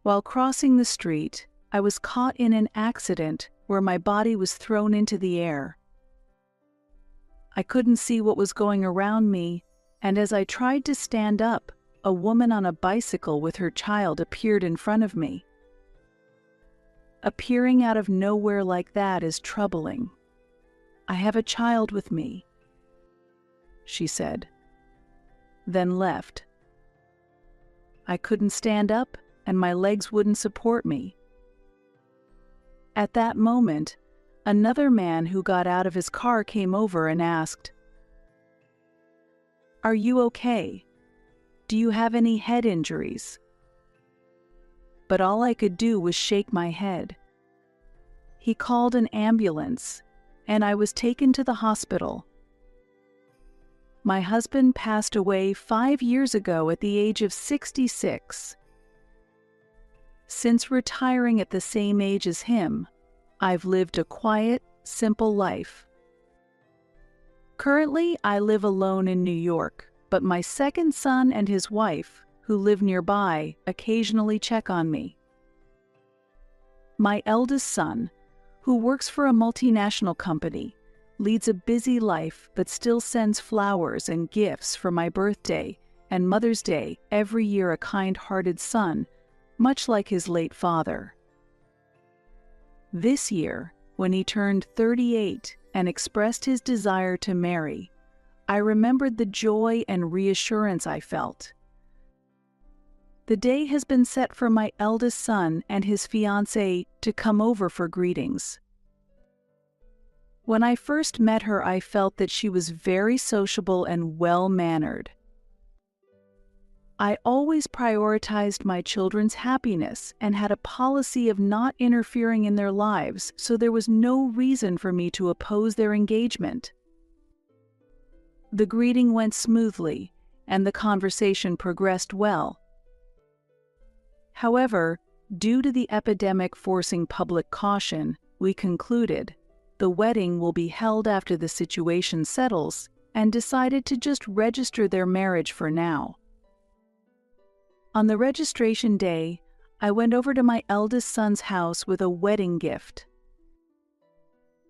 While crossing the street, I was caught in an accident where my body was thrown into the air. I couldn't see what was going around me, and as I tried to stand up, a woman on a bicycle with her child appeared in front of me. Appearing out of nowhere like that is troubling. "I have a child with me," she said, then left. I couldn't stand up, and my legs wouldn't support me. At that moment, another man who got out of his car came over and asked, "Are you okay? Do you have any head injuries?" But all I could do was shake my head. He called an ambulance, and I was taken to the hospital. My husband passed away 5 years ago at the age of 66. Since retiring at the same age as him, I've lived a quiet, simple life. Currently, I live alone in New York, but my second son and his wife, who live nearby, occasionally check on me. My eldest son, who works for a multinational company, leads a busy life but still sends flowers and gifts for my birthday and Mother's Day every year, a kind-hearted son, much like his late father. This year, when he turned 38 and expressed his desire to marry, I remembered the joy and reassurance I felt. The day has been set for my eldest son and his fiancée to come over for greetings. When I first met her, I felt that she was very sociable and well-mannered. I always prioritized my children's happiness and had a policy of not interfering in their lives, so there was no reason for me to oppose their engagement. The greeting went smoothly, and the conversation progressed well. However, due to the epidemic forcing public caution, we concluded the wedding will be held after the situation settles, and decided to just register their marriage for now. On the registration day, I went over to my eldest son's house with a wedding gift.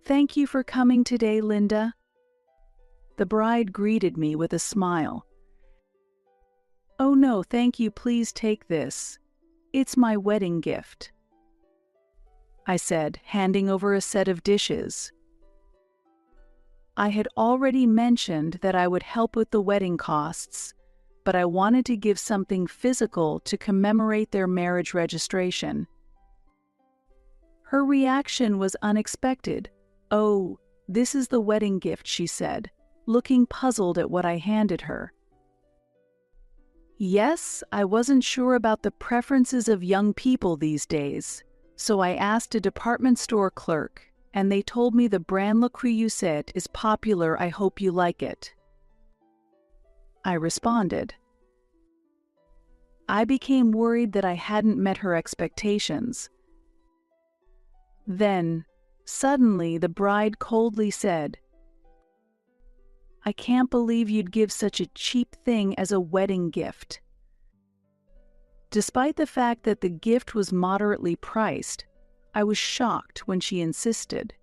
"Thank you for coming today, Linda." The bride greeted me with a smile. "Oh no, thank you, please take this. It's my wedding gift," I said, handing over a set of dishes. I had already mentioned that I would help with the wedding costs, but I wanted to give something physical to commemorate their marriage registration. Her reaction was unexpected. "Oh, this is the wedding gift," she said, looking puzzled at what I handed her. Yes, I wasn't sure about the preferences of young people these days, so I asked a department store clerk, and they told me the brand Le Creuset is popular. "I hope you like it," I responded. I became worried that I hadn't met her expectations. Then, suddenly, the bride coldly said, "I can't believe you'd give such a cheap thing as a wedding gift." Despite the fact that the gift was moderately priced, I was shocked when she insisted.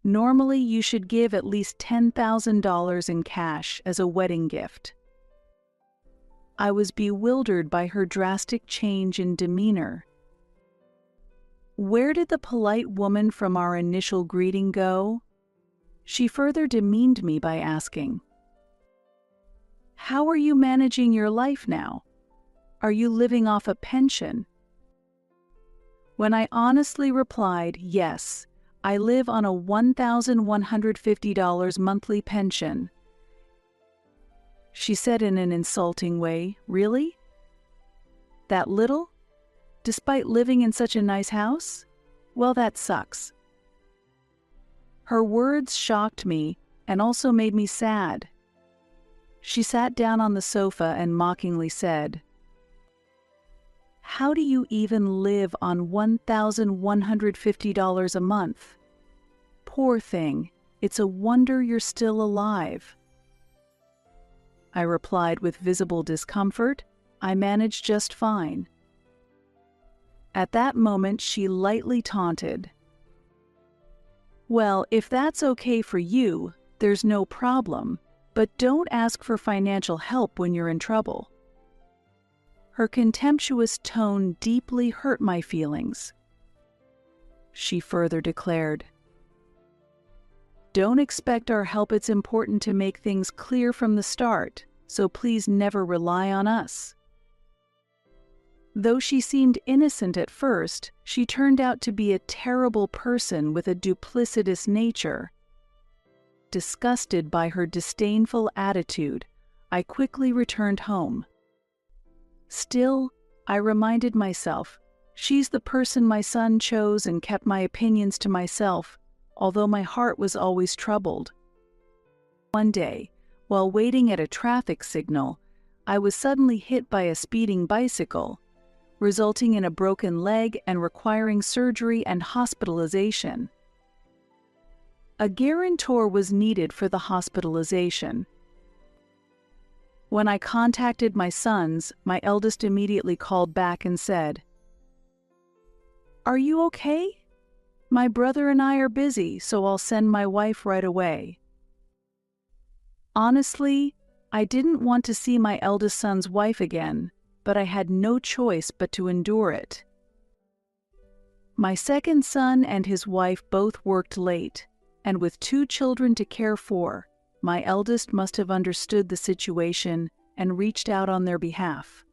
Normally, you should give at least $10,000 in cash as a wedding gift. I was bewildered by her drastic change in demeanor. Where did the polite woman from our initial greeting go? She further demeaned me by asking, "How are you managing your life now? Are you living off a pension?" When I honestly replied, "Yes, I live on a $1,150 monthly pension," she said in an insulting way, "Really? That little? Despite living in such a nice house? Well, that sucks." Her words shocked me and also made me sad. She sat down on the sofa and mockingly said, "How do you even live on $1,150 a month? Poor thing, it's a wonder you're still alive." I replied with visible discomfort, "I manage just fine." At that moment, she lightly taunted. "Well, if that's okay for you, there's no problem, but don't ask for financial help when you're in trouble." Her contemptuous tone deeply hurt my feelings. She further declared, "Don't expect our help. It's important to make things clear from the start, so please never rely on us." Though she seemed innocent at first, she turned out to be a terrible person with a duplicitous nature. Disgusted by her disdainful attitude, I quickly returned home. Still, I reminded myself, she's the person my son chose, and kept my opinions to myself, although my heart was always troubled. One day, while waiting at a traffic signal, I was suddenly hit by a speeding bicycle, resulting in a broken leg and requiring surgery and hospitalization. A guarantor was needed for the hospitalization. When I contacted my sons, my eldest immediately called back and said, "Are you okay? My brother and I are busy, so I'll send my wife right away." Honestly, I didn't want to see my eldest son's wife again, but I had no choice but to endure it. My second son and his wife both worked late, and with 2 children to care for, my eldest must have understood the situation and reached out on their behalf.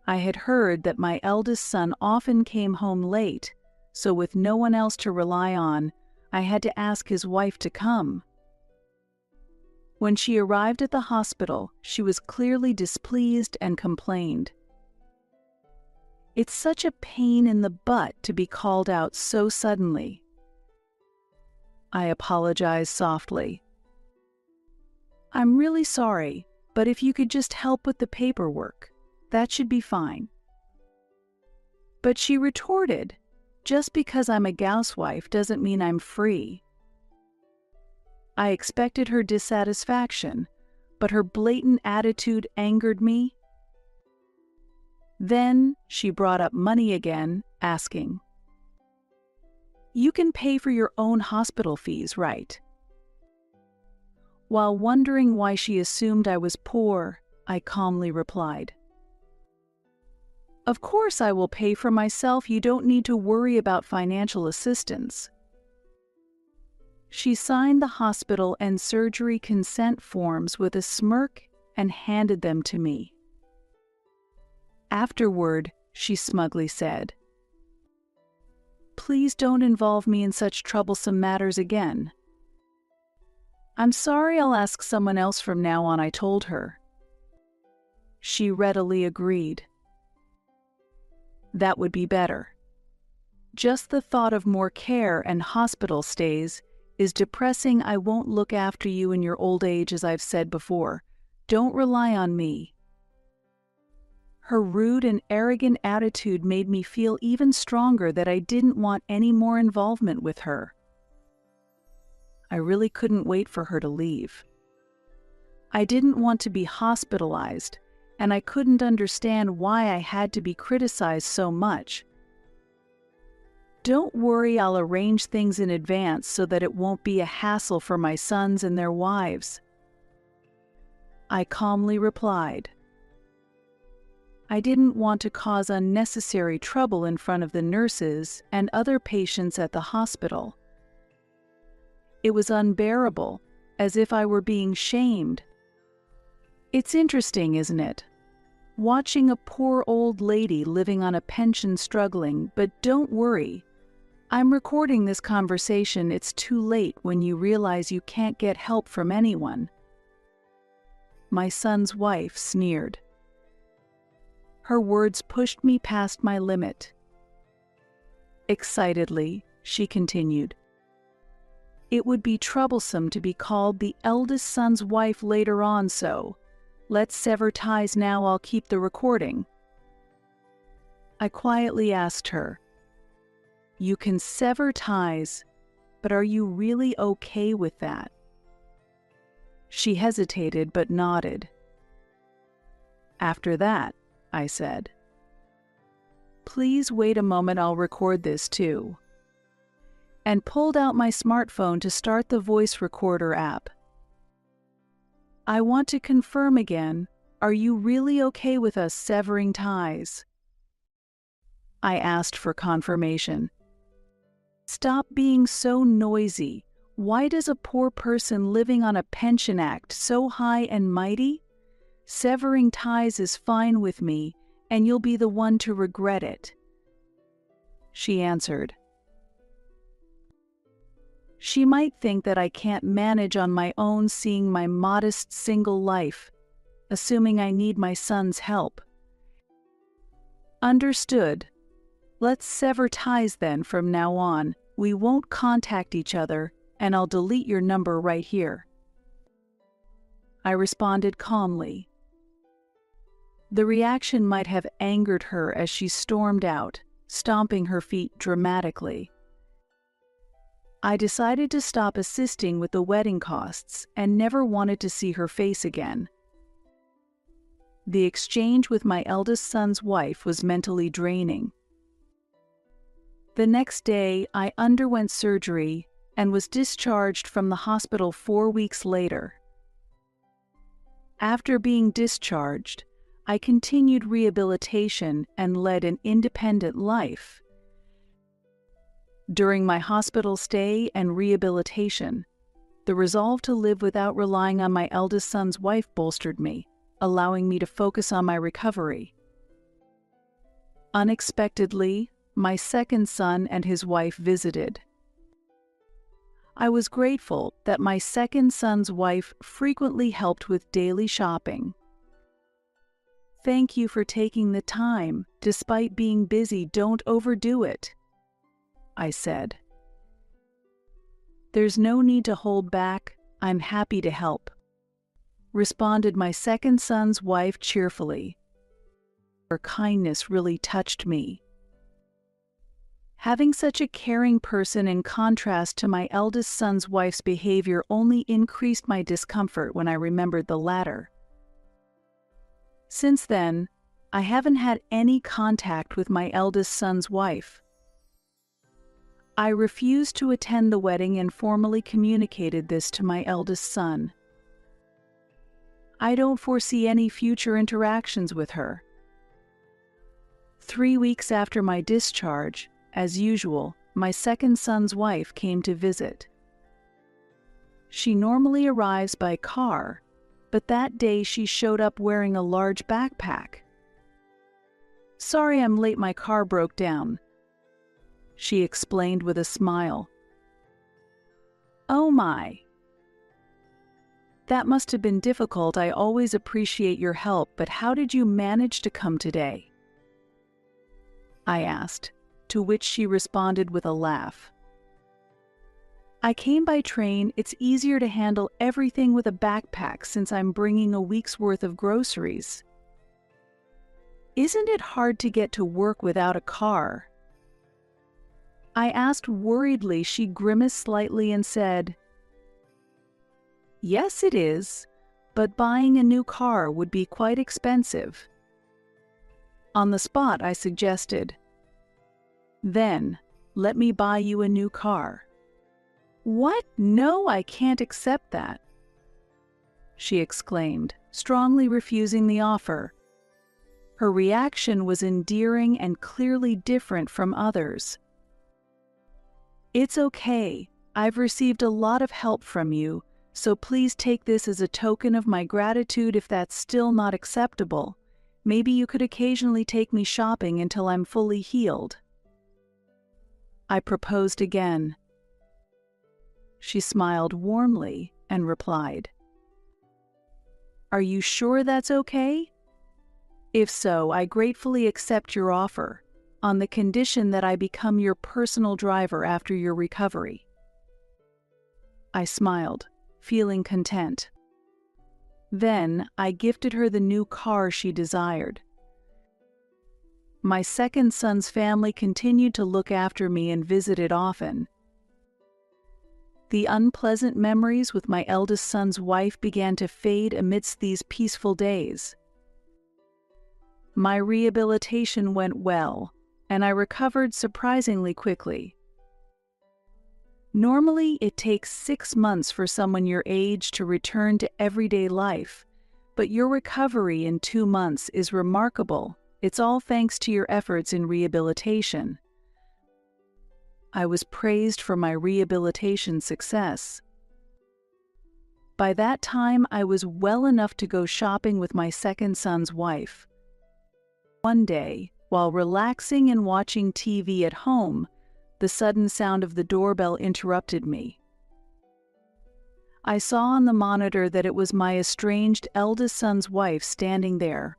I had heard that my eldest son often came home late, so with no one else to rely on, I had to ask his wife to come. When she arrived at the hospital, she was clearly displeased and complained. "It's such a pain in the butt to be called out so suddenly." I apologized softly. "I'm really sorry, but if you could just help with the paperwork, that should be fine." But she retorted, "Just because I'm a housewife doesn't mean I'm free." I expected her dissatisfaction, but her blatant attitude angered me. Then she brought up money again, asking, "You can pay for your own hospital fees, right?" While wondering why she assumed I was poor, I calmly replied, "Of course I will pay for myself. You don't need to worry about financial assistance." She signed the hospital and surgery consent forms with a smirk and handed them to me. Afterward, she smugly said, "Please don't involve me in such troublesome matters again." "I'm sorry, I'll ask someone else from now on," I told her. She readily agreed. That would be better. Just the thought of more care and hospital stays is depressing. "I won't look after you in your old age, as I've said before. Don't rely on me." Her rude and arrogant attitude made me feel even stronger that I didn't want any more involvement with her. I really couldn't wait for her to leave. I didn't want to be hospitalized, and I couldn't understand why I had to be criticized so much. "Don't worry, I'll arrange things in advance so that it won't be a hassle for my sons and their wives," I calmly replied. I didn't want to cause unnecessary trouble in front of the nurses and other patients at the hospital. It was unbearable, as if I were being shamed. It's interesting, isn't it? Watching a poor old lady living on a pension struggling, but don't worry. I'm recording this conversation. It's too late when you realize you can't get help from anyone. My son's wife sneered. Her words pushed me past my limit. Excitedly, she continued, "It would be troublesome to be called the eldest son's wife later on, so let's sever ties now. I'll keep the recording." I quietly asked her, "You can sever ties, but are you really okay with that?" She hesitated but nodded. "After that," I said, Please wait a moment, I'll record this too. And pulled out my smartphone to start the voice recorder app. I want to confirm again, are you really okay with us severing ties? I asked for confirmation. Stop being so noisy. Why does a poor person living on a pension act so high and mighty? Severing ties is fine with me, and you'll be the one to regret it. She answered. She might think that I can't manage on my own, seeing my modest single life, assuming I need my son's help. Understood. Let's sever ties then from now on. We won't contact each other, and I'll delete your number right here. I responded calmly. The reaction might have angered her as she stormed out, stomping her feet dramatically. I decided to stop assisting with the wedding costs and never wanted to see her face again. The exchange with my eldest son's wife was mentally draining. The next day, I underwent surgery and was discharged from the hospital 4 weeks later. After being discharged, I continued rehabilitation and led an independent life. During my hospital stay and rehabilitation, the resolve to live without relying on my eldest son's wife bolstered me, allowing me to focus on my recovery. Unexpectedly, my second son and his wife visited. I was grateful that my second son's wife frequently helped with daily shopping. Thank you for taking the time. Despite being busy, don't overdo it, I said. There's no need to hold back. I'm happy to help, responded my second son's wife cheerfully. Her kindness really touched me. Having such a caring person in contrast to my eldest son's wife's behavior only increased my discomfort when I remembered the latter. Since then, I haven't had any contact with my eldest son's wife. I refused to attend the wedding and formally communicated this to my eldest son. I don't foresee any future interactions with her. 3 weeks after my discharge, as usual, my second son's wife came to visit. She normally arrives by car, but that day she showed up wearing a large backpack. Sorry I'm late, my car broke down, she explained with a smile. Oh my. That must have been difficult. I always appreciate your help, but how did you manage to come today? I asked, to which she responded with a laugh. I came by train. It's easier to handle everything with a backpack since I'm bringing a week's worth of groceries. Isn't it hard to get to work without a car? I asked worriedly. She grimaced slightly and said, Yes, it is, but buying a new car would be quite expensive. On the spot, I suggested, Then, let me buy you a new car. What? No, I can't accept that, she exclaimed, strongly refusing the offer. Her reaction was endearing and clearly different from others. It's okay. I've received a lot of help from you, so please take this as a token of my gratitude. If that's still not acceptable, maybe you could occasionally take me shopping until I'm fully healed. I proposed again. She smiled warmly and replied, Are you sure that's okay? If so, I gratefully accept your offer, on the condition that I become your personal driver after your recovery. I smiled, feeling content. Then I gifted her the new car she desired. My second son's family continued to look after me and visited often. The unpleasant memories with my eldest son's wife began to fade amidst these peaceful days. My rehabilitation went well, and I recovered surprisingly quickly. Normally, it takes 6 months for someone your age to return to everyday life, but your recovery in 2 months is remarkable. It's all thanks to your efforts in rehabilitation. I was praised for my rehabilitation success. By that time, I was well enough to go shopping with my second son's wife. One day, while relaxing and watching TV at home, the sudden sound of the doorbell interrupted me. I saw on the monitor that it was my estranged eldest son's wife standing there.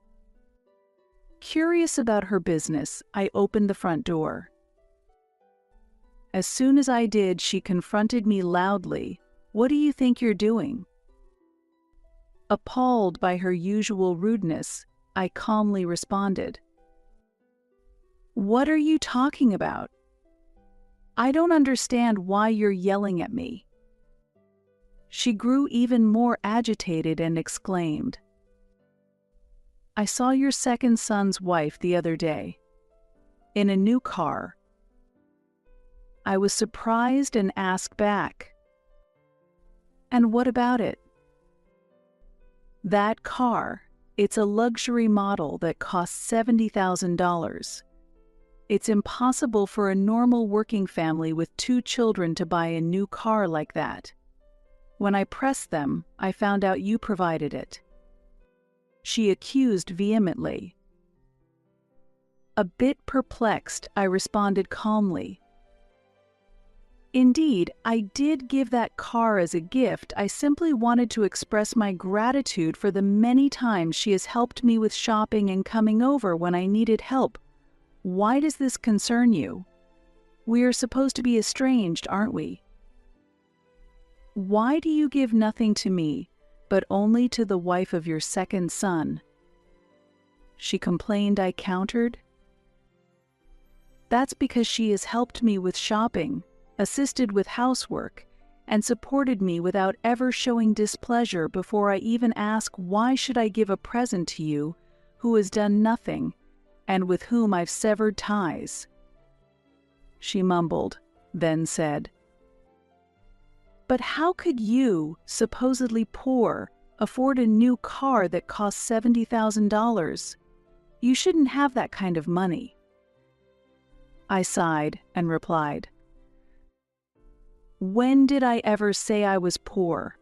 Curious about her business, I opened the front door. As soon as I did, she confronted me loudly. "What do you think you're doing?" Appalled by her usual rudeness, I calmly responded, "What are you talking about? I don't understand why you're yelling at me." She grew even more agitated and exclaimed, "I saw your second son's wife the other day, in a new car." I was surprised and asked back, "And what about it?" "That car, it's a luxury model that costs $70,000. It's impossible for a normal working family with 2 children to buy a new car like that. When I pressed them, I found out you provided it." She accused vehemently. A bit perplexed, I responded calmly, "Indeed, I did give that car as a gift. I simply wanted to express my gratitude for the many times she has helped me with shopping and coming over when I needed help. Why does this concern you? We are supposed to be estranged, aren't we? Why do you give nothing to me, but only to the wife of your second son?" She complained, I countered. "That's because she has helped me with shopping, assisted with housework, and supported me without ever showing displeasure before I even ask why should I give a present to you who has done nothing and with whom I've severed ties." She mumbled, then said, "But how could you, supposedly poor, afford a new car that costs $70,000? You shouldn't have that kind of money." I sighed and replied, "When did I ever say I was poor?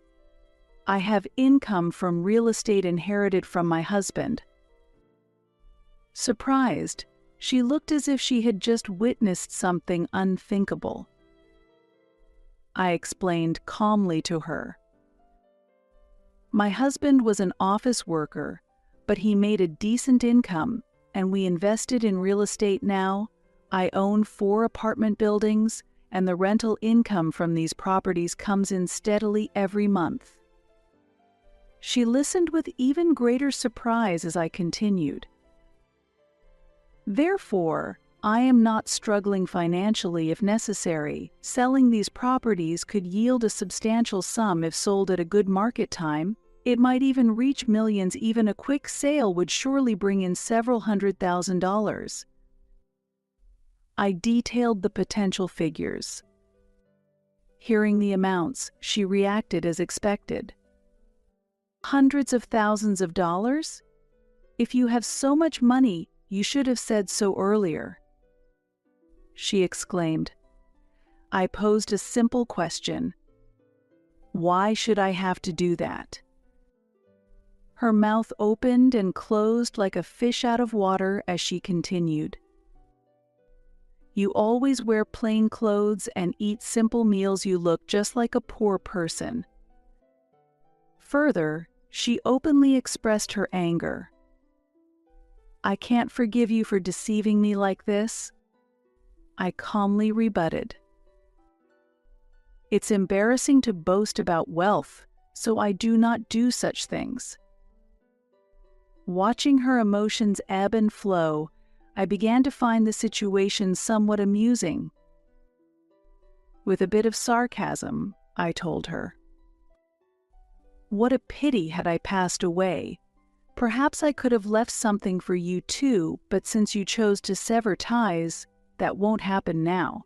I have income from real estate inherited from my husband." Surprised, she looked as if she had just witnessed something unthinkable. I explained calmly to her. "My husband was an office worker, but he made a decent income, and we invested in real estate now. I own 4 apartment buildings, and the rental income from these properties comes in steadily every month." She listened with even greater surprise as I continued. "Therefore, I am not struggling financially if necessary. Selling these properties could yield a substantial sum if sold at a good market time. It might even reach millions. Even a quick sale would surely bring in several $100,000. I detailed the potential figures. Hearing the amounts, she reacted as expected. "Hundreds of thousands of dollars? If you have so much money, you should have said so earlier," she exclaimed. I posed a simple question. "Why should I have to do that?" Her mouth opened and closed like a fish out of water as she continued. "You always wear plain clothes and eat simple meals. You look just like a poor person." Further, she openly expressed her anger. "I can't forgive you for deceiving me like this," I calmly rebutted. "It's embarrassing to boast about wealth, so I do not do such things." Watching her emotions ebb and flow, I began to find the situation somewhat amusing. With a bit of sarcasm, I told her, "What a pity had I passed away. Perhaps I could have left something for you too, but since you chose to sever ties, that won't happen now."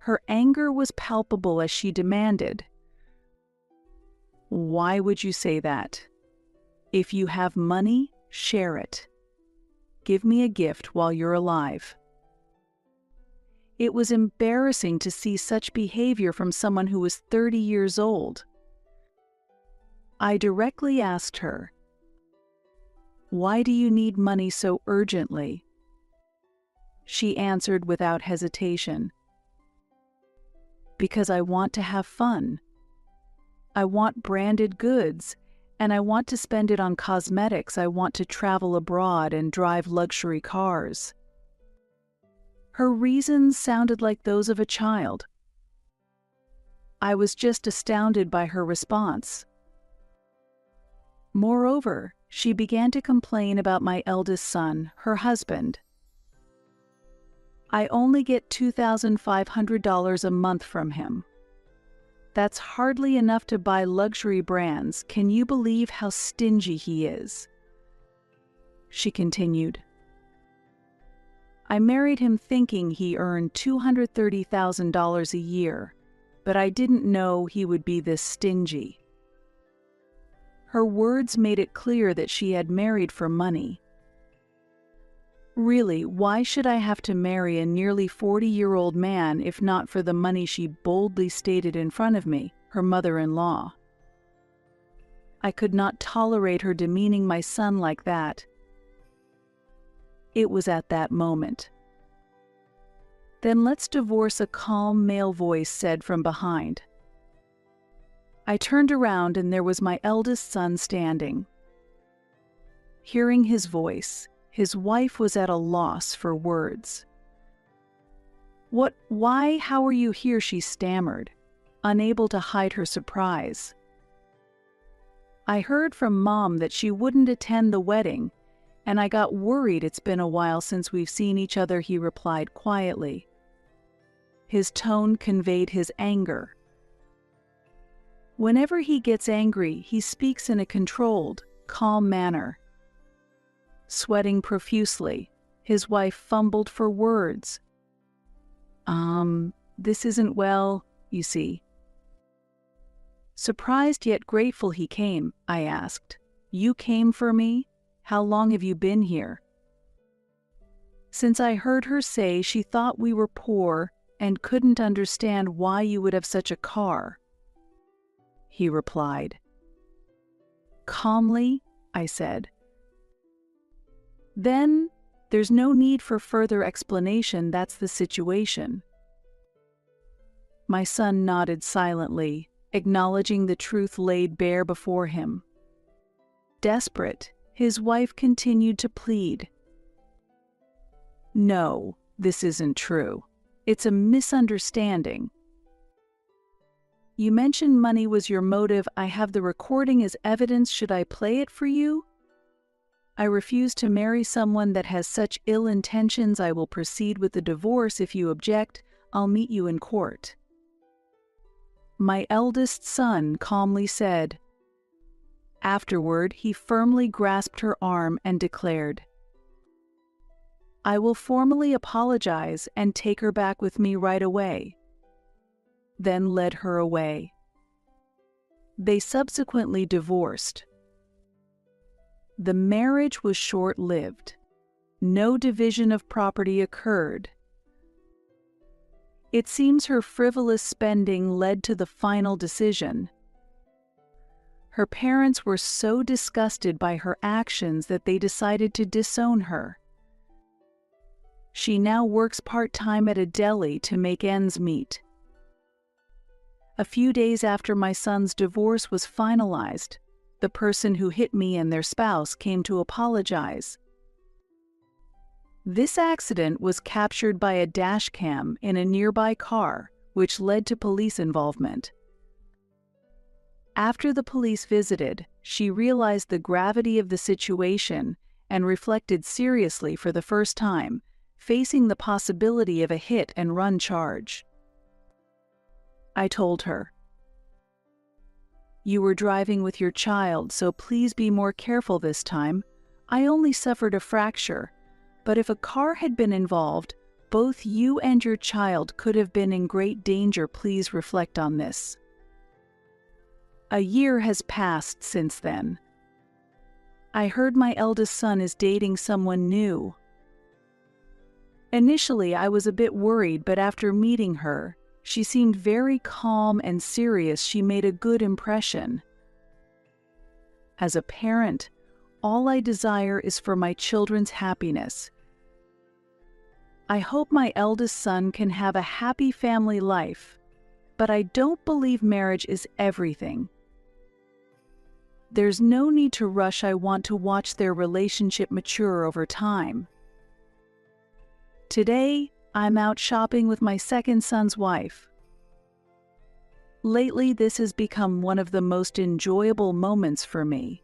Her anger was palpable as she demanded, "Why would you say that? If you have money, share it. Give me a gift while you're alive." It was embarrassing to see such behavior from someone who was 30 years old. I directly asked her, "Why do you need money so urgently?" She answered without hesitation, "Because I want to have fun. I want branded goods, and I want to spend it on cosmetics. I want to travel abroad and drive luxury cars." Her reasons sounded like those of a child. I was just astounded by her response. Moreover, she began to complain about my eldest son, her husband. "I only get $2,500 a month from him. That's hardly enough to buy luxury brands. Can you believe how stingy he is?" She continued, "I married him thinking he earned $230,000 a year, but I didn't know he would be this stingy." Her words made it clear that she had married for money. Really, why should I have to marry a nearly 40-year-old man if not for the money she boldly stated in front of me, her mother-in-law? I could not tolerate her demeaning my son like that. It was at that moment. "Then let's divorce," a calm male voice said from behind. I turned around and there was my eldest son standing. Hearing his voice, his wife was at a loss for words. "What, why, how are you here?" she stammered, unable to hide her surprise. "I heard from Mom that she wouldn't attend the wedding, and I got worried. It's been a while since we've seen each other," he replied quietly. His tone conveyed his anger. Whenever he gets angry, he speaks in a controlled, calm manner. Sweating profusely, his wife fumbled for words. This isn't well, you see." Surprised yet grateful he came, I asked, "You came for me? How long have you been here?" Since I heard her say she thought we were poor and couldn't understand why you would have such a car, he replied. Calmly, I said, "Then, there's no need for further explanation. That's the situation." My son nodded silently, acknowledging the truth laid bare before him. Desperate, his wife continued to plead. "No, this isn't true. It's a misunderstanding. You mentioned money was your motive. I have the recording as evidence. Should I play it for you? I refuse to marry someone that has such ill intentions. I will proceed with the divorce. If you object, I'll meet you in court." My eldest son calmly said. Afterward, he firmly grasped her arm and declared, "I will formally apologize and take her back with me right away," then led her away. They subsequently divorced. The marriage was short-lived. No division of property occurred. It seems her frivolous spending led to the final decision. Her parents were so disgusted by her actions that they decided to disown her. She now works part-time at a deli to make ends meet. A few days after my son's divorce was finalized, the person who hit me and their spouse came to apologize. This accident was captured by a dash cam in a nearby car, which led to police involvement. After the police visited, she realized the gravity of the situation and reflected seriously for the first time, facing the possibility of a hit-and-run charge. I told her, You were driving with your child, so please be more careful this time. I only suffered a fracture, but if a car had been involved, both you and your child could have been in great danger. Please reflect on this. A year has passed since then. I heard my eldest son is dating someone new. Initially, I was a bit worried, but after meeting her, she seemed very calm and serious. She made a good impression. As a parent, all I desire is for my children's happiness. I hope my eldest son can have a happy family life, but I don't believe marriage is everything. There's no need to rush. I want to watch their relationship mature over time. Today, I'm out shopping with my second son's wife. Lately, this has become one of the most enjoyable moments for me.